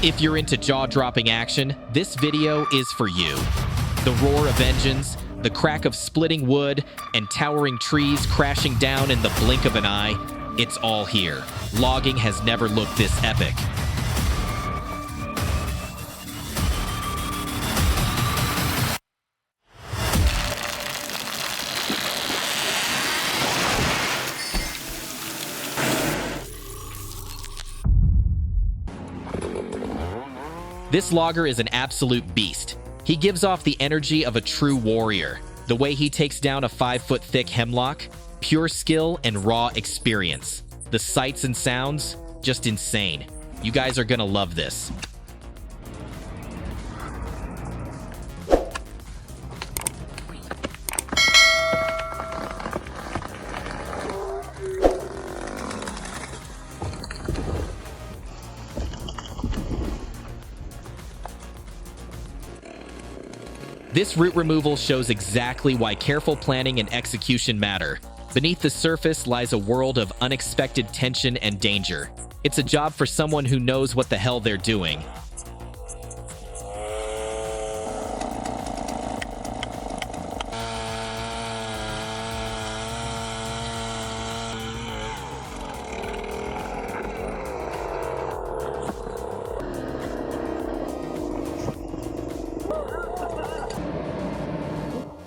If you're into jaw-dropping action, this video is for you. The roar of engines, the crack of splitting wood, and towering trees crashing down in the blink of an eye, it's all here. Logging has never looked this epic. This logger is an absolute beast. He gives off the energy of a true warrior. The way he takes down a 5-foot thick hemlock, pure skill and raw experience. The sights and sounds, just insane. You guys are gonna love this. This root removal shows exactly why careful planning and execution matter. Beneath the surface lies a world of unexpected tension and danger. It's a job for someone who knows what the hell they're doing.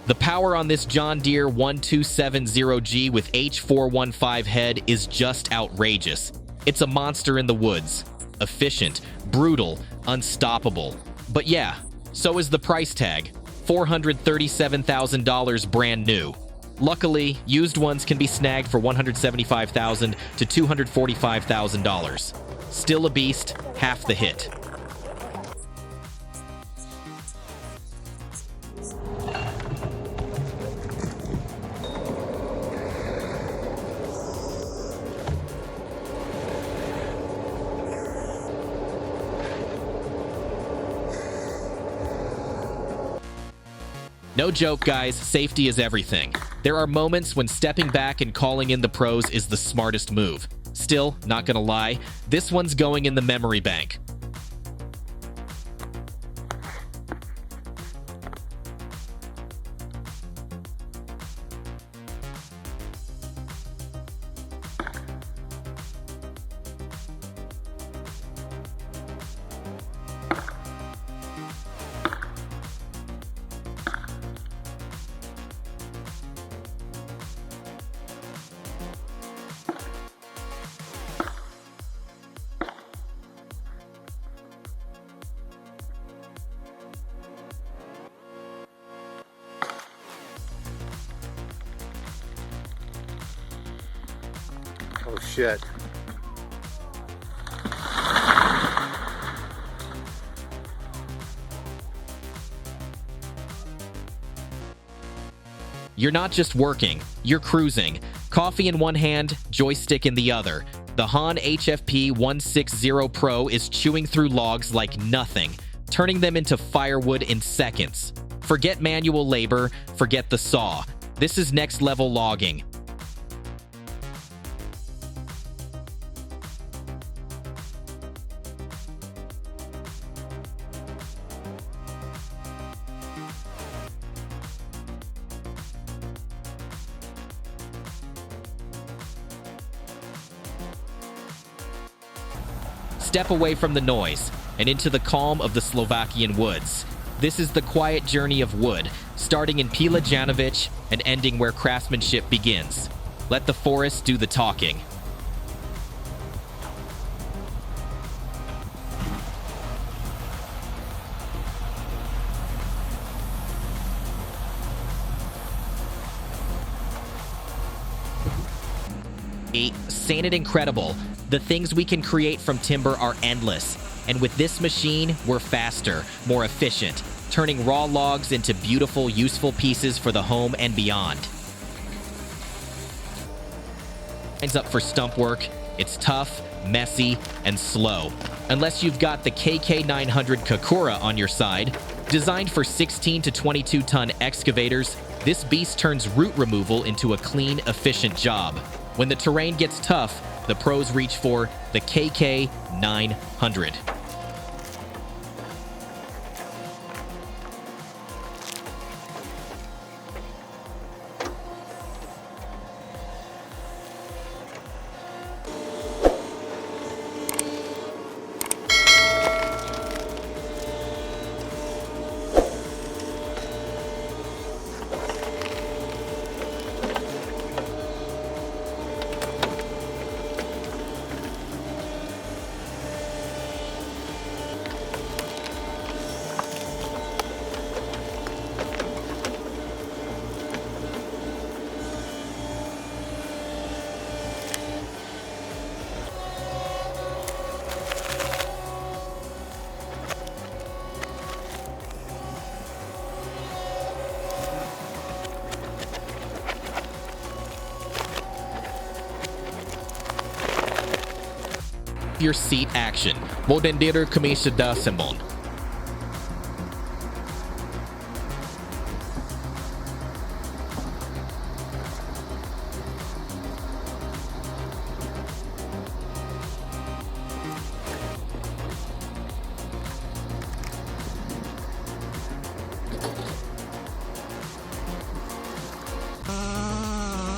The power on this John Deere 1270G with H415 head is just outrageous. It's a monster in the woods. Efficient, brutal, unstoppable. But yeah, so is the price tag. $437,000 brand new. Luckily, used ones can be snagged for $175,000 to $245,000. Still a beast, half the hit. No joke, guys, safety is everything. There are moments when stepping back and calling in the pros is the smartest move. Still, not gonna lie, this one's going in the memory bank. Oh shit. You're not just working, you're cruising. Coffee in one hand, joystick in the other. The Han HFP 160 Pro is chewing through logs like nothing, turning them into firewood in seconds. Forget manual labor, forget the saw. This is next level logging. Step away from the noise and into the calm of the Slovakian woods. This is the quiet journey of wood, starting in Pila Janovic and ending where craftsmanship begins. Let the forest do the talking. Ain't it incredible? The things we can create from timber are endless. And with this machine, we're faster, more efficient, turning raw logs into beautiful, useful pieces for the home and beyond. Lines up for stump work. It's tough, messy, and slow. Unless you've got the KK900 Kakura on your side. Designed for 16 to 22 ton excavators, this beast turns root removal into a clean, efficient job. When the terrain gets tough, the pros reach for the KK900. Your seat action. Modendere Kamisha da Simon.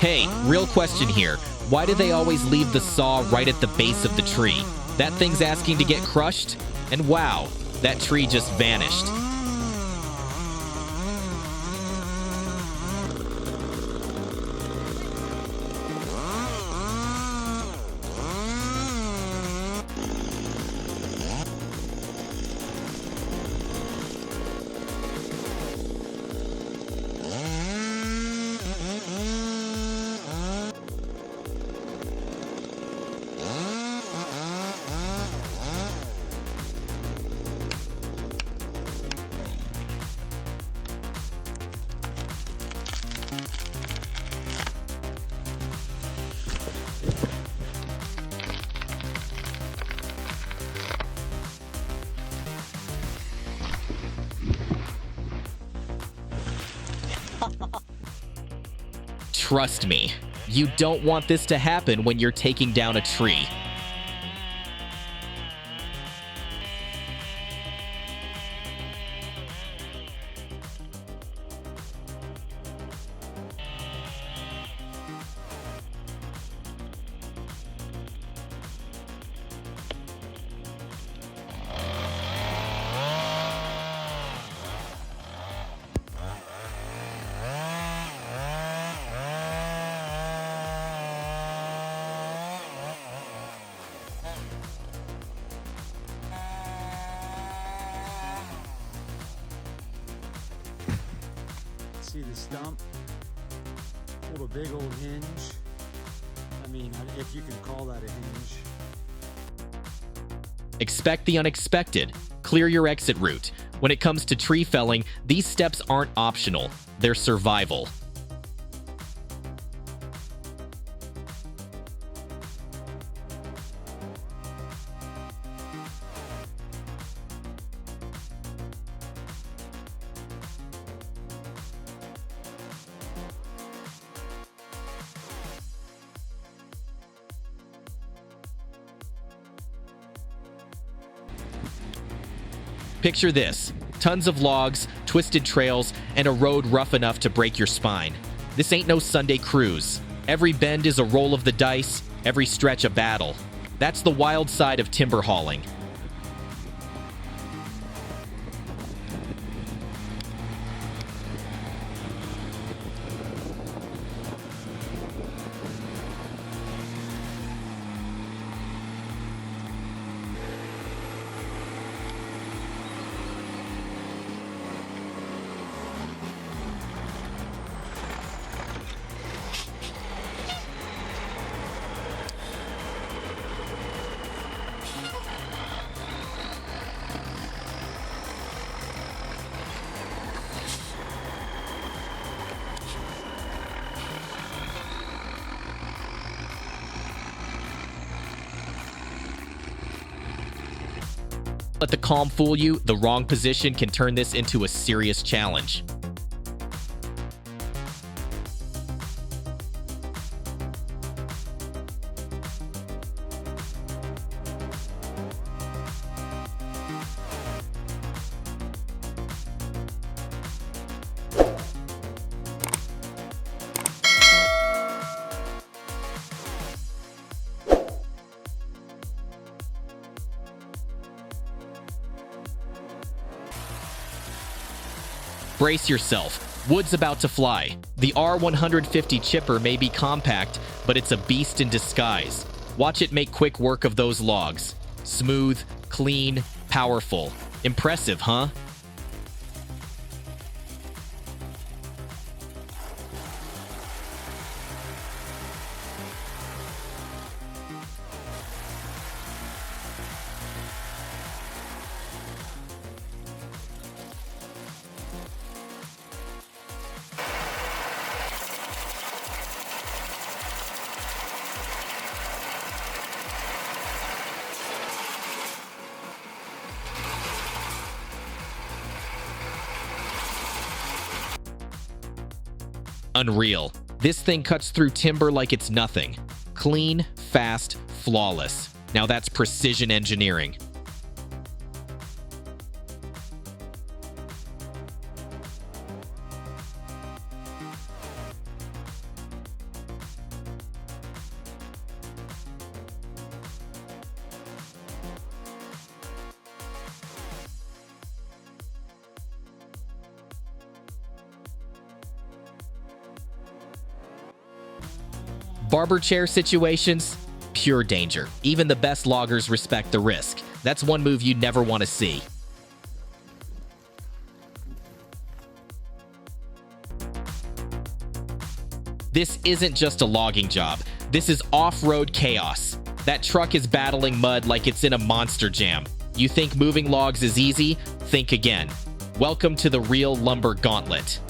Hey, real question here. Why do they always leave the saw right at the base of the tree? That thing's asking to get crushed? And wow, that tree just vanished. Trust me, you don't want this to happen when you're taking down a tree. See the stump? Pulled a big old hinge. I mean, if you can call that a hinge. Expect the unexpected. Clear your exit route. When it comes to tree felling, these steps aren't optional. They're survival. Picture this: tons of logs, twisted trails, and a road rough enough to break your spine. This ain't no Sunday cruise. Every bend is a roll of the dice, every stretch a battle. That's the wild side of timber hauling. Let the calm fool you, the wrong position can turn this into a serious challenge. Brace yourself. Wood's about to fly. The R150 chipper may be compact, but it's a beast in disguise. Watch it make quick work of those logs. Smooth, clean, powerful. Impressive, huh? Unreal. This thing cuts through timber like it's nothing. Clean, fast, flawless. Now that's precision engineering. Barber chair situations, pure danger. Even the best loggers respect the risk. That's one move you never want to see. This isn't just a logging job. This is off-road chaos. That truck is battling mud like it's in a monster jam. You think moving logs is easy? Think again. Welcome to the real lumber gauntlet.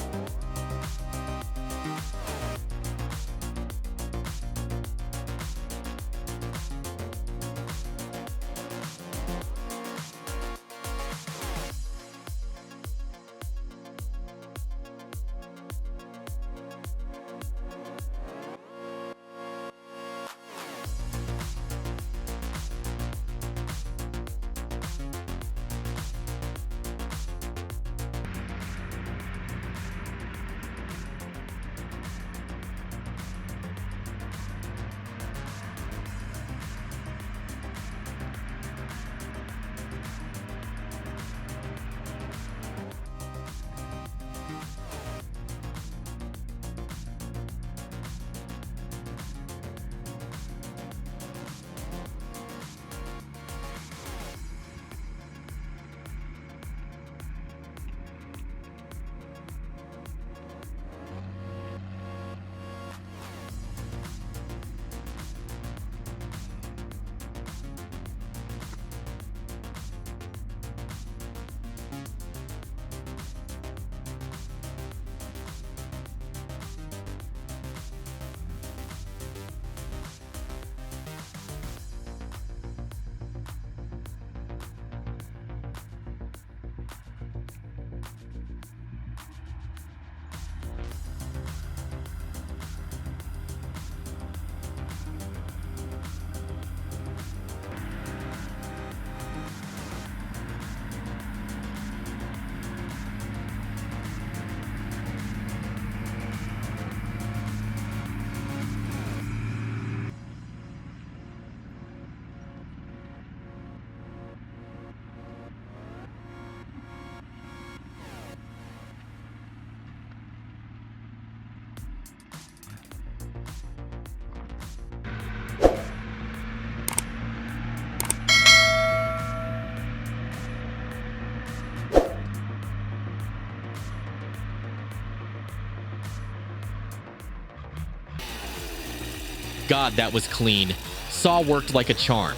God, that was clean. Saw worked like a charm.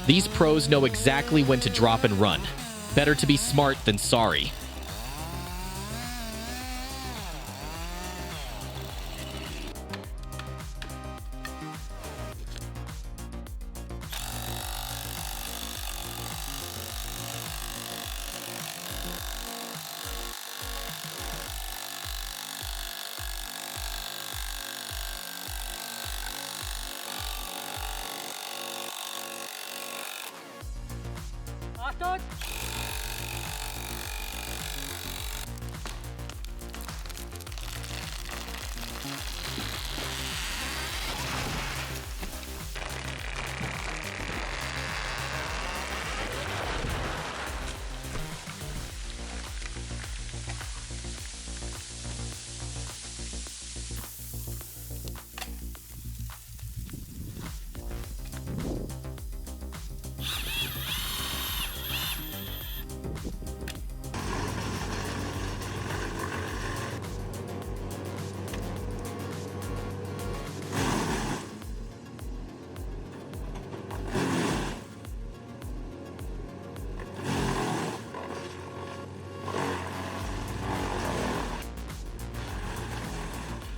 These pros know exactly when to drop and run. Better to be smart than sorry.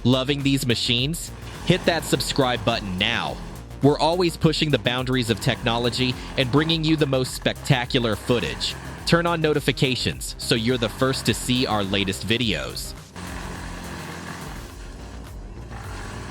Loving these machines? Hit that subscribe button now. We're always pushing the boundaries of technology and bringing you the most spectacular footage. Turn on notifications so you're the first to see our latest videos.